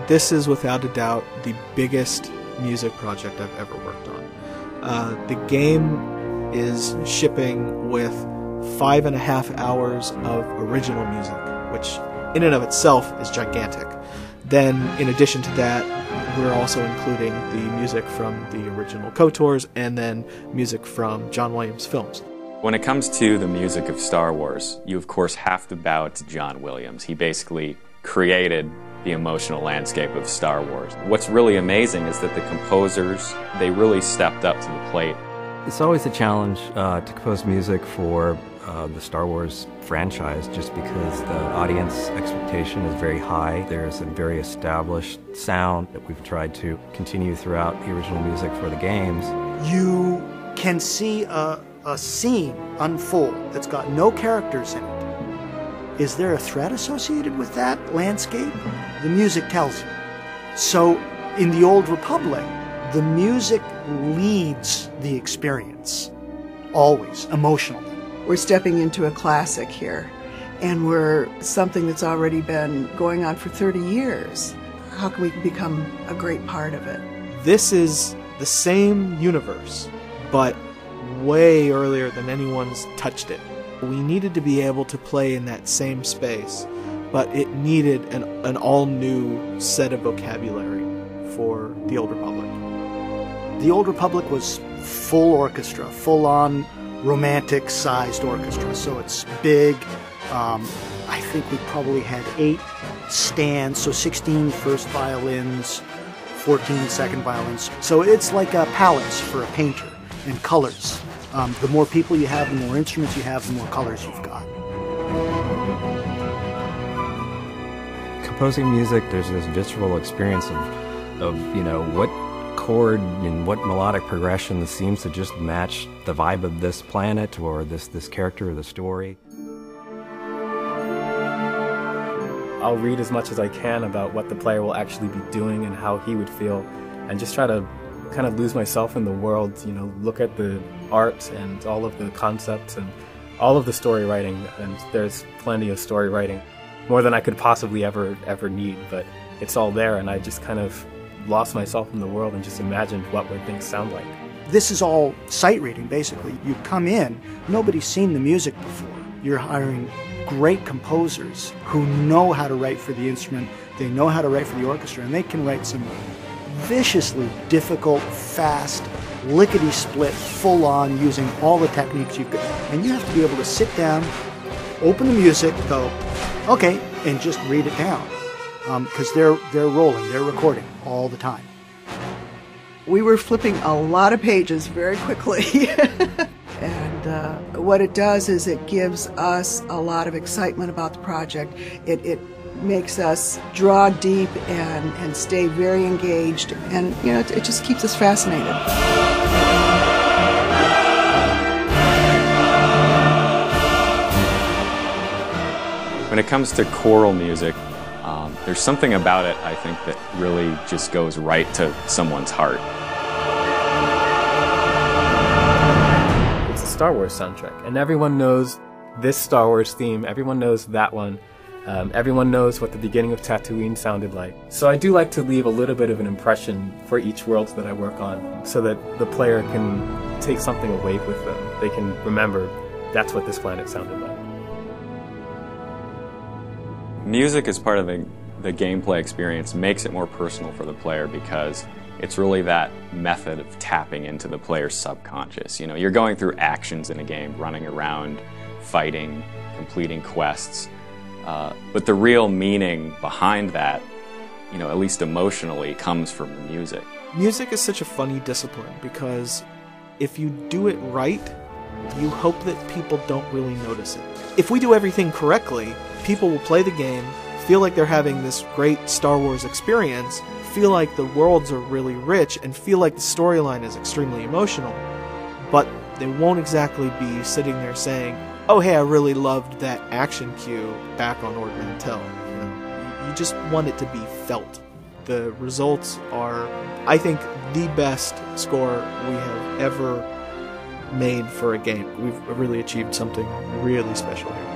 This is without a doubt the biggest music project I've ever worked on. The game is shipping with 5.5 hours of original music, which in and of itself is gigantic. Then, in addition to that, we're also including the music from the original KOTORs and then music from John Williams films. When it comes to the music of Star Wars, you of course have to bow to John Williams. He basically created the emotional landscape of Star Wars. What's really amazing is that the composers, they really stepped up to the plate. It's always a challenge to compose music for the Star Wars franchise, just because the audience expectation is very high. There's a very established sound that we've tried to continue throughout the original music for the games. You can see a scene unfold that's got no characters in it. Is there a threat associated with that landscape? The music tells you. So in the Old Republic, the music leads the experience, always, emotionally. We're stepping into a classic here, and we're something that's already been going on for 30 years. How can we become a great part of it? This is the same universe, but way earlier than anyone's touched it. We needed to be able to play in that same space, but it needed an all-new set of vocabulary for the Old Republic. The Old Republic was full orchestra, full-on romantic-sized orchestra, so it's big. I think we probably had 8 stands, so 16 first violins, 14 second violins. So it's like a palettes for a painter, and colors. The more people you have, the more instruments you have, the more colors you've got. Composing music, there's this visceral experience of you know, what chord and what melodic progression seems to just match the vibe of this planet or this character or the story. I'll read as much as I can about what the player will actually be doing and how he would feel, and just try to kind of lose myself in the world, you know, look at the art and all of the concepts and all of the story writing, and there's plenty of story writing, more than I could possibly ever need, but it's all there, and I just kind of lost myself in the world and just imagined what would things sound like. This is all sight reading, basically. You come in, nobody's seen the music before. You're hiring great composers who know how to write for the instrument, they know how to write for the orchestra, and they can write some viciously difficult, fast, lickety-split, full-on, using all the techniques you've got. And you have to be able to sit down, open the music, go, okay, and just read it down. Because they're rolling, they're recording all the time. We were flipping a lot of pages very quickly. And what it does is it gives us a lot of excitement about the project. It makes us draw deep and stay very engaged, and you know, it just keeps us fascinated. When it comes to choral music, there's something about it, I think, that really just goes right to someone's heart. It's a Star Wars soundtrack, and everyone knows this Star Wars theme, everyone knows that one. Everyone knows what the beginning of Tatooine sounded like. So I do like to leave a little bit of an impression for each world that I work on, so that the player can take something away with them. They can remember that's what this planet sounded like. Music as part of the gameplay experience makes it more personal for the player, because it's really that method of tapping into the player's subconscious. You know, you're going through actions in a game, running around, fighting, completing quests. But the real meaning behind that, you know, at least emotionally, comes from the music. Music is such a funny discipline, because if you do it right, you hope that people don't really notice it. If we do everything correctly, people will play the game, feel like they're having this great Star Wars experience, feel like the worlds are really rich, and feel like the storyline is extremely emotional. But they won't exactly be sitting there saying, oh hey, I really loved that action cue back on Ord Mantell. You know, you just want it to be felt. The results are, I think, the best score we have ever made for a game. We've really achieved something really special here.